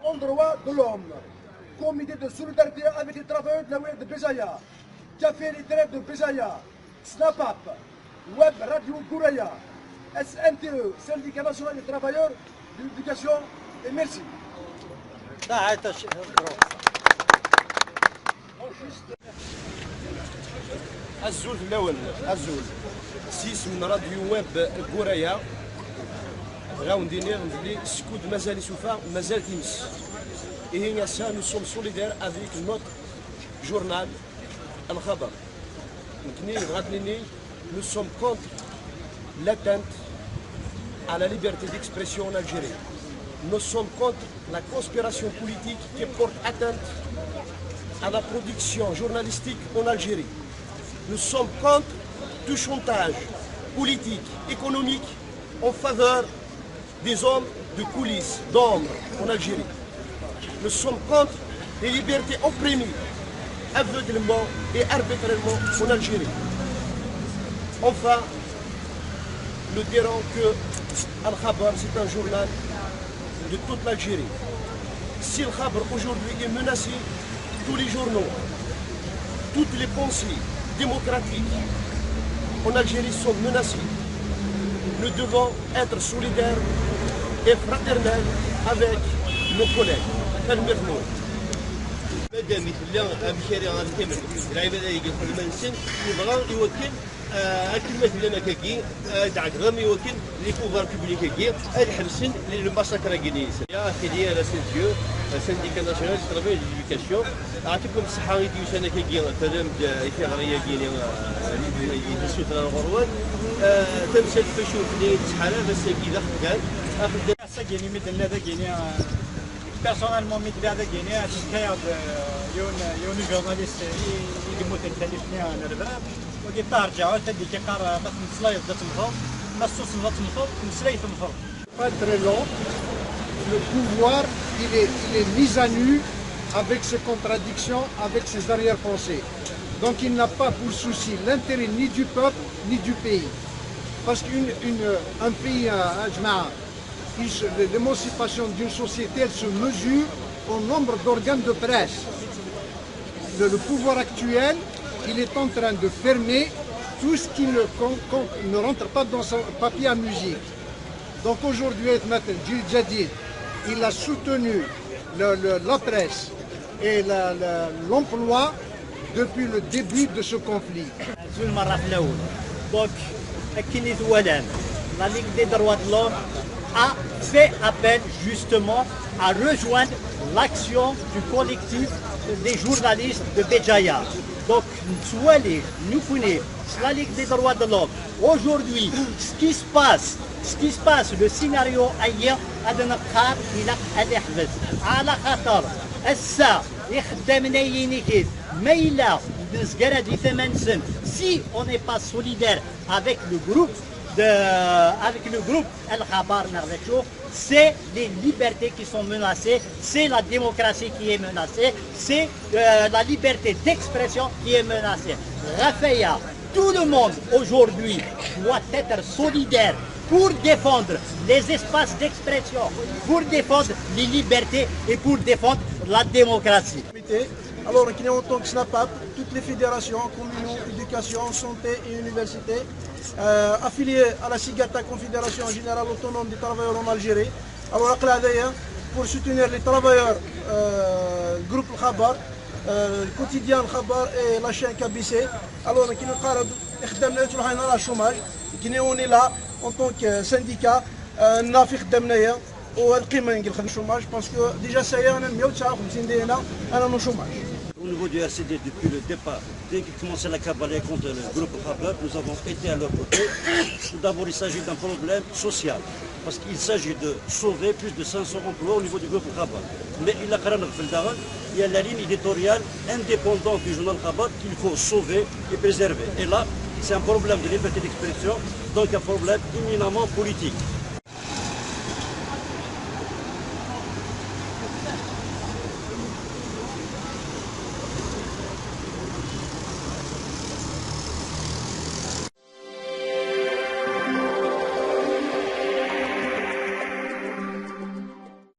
En droit de l'homme, comité de solidarité avec les travailleurs de la Oued de Béjaïa, Café littéraire de Béjaïa, SNAPAP, Web Radio Gouraya, SNTE, Syndicat national des travailleurs de l'éducation, et merci. الزول في الاول الزول سيس من راديو ويب كورايا غاوندينير بلي السكوت مازال يسوفا مازال تيمس et ça nous sommes solidaires avec notre journal الخبر nous sommes contre l'atteinte à la liberté d'expression en Algérie. Nous sommes contre la conspiration politique qui porte atteinte à la production journalistique en Algérie. Nous sommes contre tout chantage politique, économique en faveur des hommes de coulisses, d'ombre en Algérie. Nous sommes contre les libertés opprimées aveuglément et arbitrairement en Algérie. Enfin, nous dirons que Al-Khabar, c'est un journal de toute l'Algérie. Si Al-Khabar aujourd'hui est menacé, tous les journaux, toutes les pensées démocratiques en Algérie sont menacées. Nous devons être solidaires et fraternels avec nos collègues. مادام يتلا مشاريع كامل العباد يقفل المنسن يبغى يوكل الكلمات اللي ما كاكي دعكهم يوكل لي بوفوار بوبليك كي الحبسن للمساكر كينيس يا اخي ديال سنتيو سنديكا ناسيونال دو ترافاي ديديكاسيون عطيكم الصحه يديو سنه كي تلم في غريه كيني يسوت الغروات تمثل فشوف لي تحاله بس كي داخل كان اخذ ساكيني مثل هذا كيني personnellement مثل هذا كيني الحكايه يون جورناليست يدمو تنتلفني انا الباب ودي ترجعوا تدي كيقرا ما تنسلايف ذات النهار ما السوس ذات النهار تنسلايف النهار. Pas très long, le pouvoir il est mis à nu avec ses contradictions, avec ses arrière-pensées. Donc il n'a pas pour souci l'intérêt ni du peuple ni du pays. Parce qu'un pays, l'émancipation d'une société, elle se mesure au nombre d'organes de presse. Le pouvoir actuel, il est en train de fermer tout ce qui ne rentre pas dans son papier à musique. Donc aujourd'hui, Gil Jadid, il a soutenu la presse et l'emploi depuis le début de ce conflit. Donc, la Ligue des droits de l'homme a fait appel justement à rejoindre l'action du collectif des journalistes de Béjaïa. Donc, nous connaissons la Ligue des droits de l'homme. Aujourd'hui, ce qui se passe, le scénario ailleurs, si on n'est pas solidaire avec le groupe Al-Khabar Narvecho, c'est les libertés qui sont menacées, c'est la démocratie qui est menacée, c'est la liberté d'expression qui est menacée. Rafaya, tout le monde aujourd'hui doit être solidaire pour défendre les espaces d'expression, pour défendre les libertés et pour défendre la démocratie. Alors, en tant que SNAPAP, toutes les fédérations, communaux, éducation, santé et université, affiliées à la CIGATA, Confédération Générale Autonome des Travailleurs en Algérie. Alors, pour soutenir les travailleurs, groupe Khabar, le quotidien Khabar et la chaîne KBC. Alors, on est là en tant que syndicat, on a fait le chômage parce que déjà ça y est, on a mis au chômage. Au niveau du RCD, depuis le départ, dès qu'ils commençaient la cavalerie contre le groupe Khabar, nous avons été à leur côté. Tout d'abord, il s'agit d'un problème social, parce qu'il s'agit de sauver plus de 500 emplois au niveau du groupe Khabar. Mais il y a la ligne éditoriale indépendante du journal Khabar qu'il faut sauver et préserver. Et là, c'est un problème de liberté d'expression, donc un problème éminemment politique.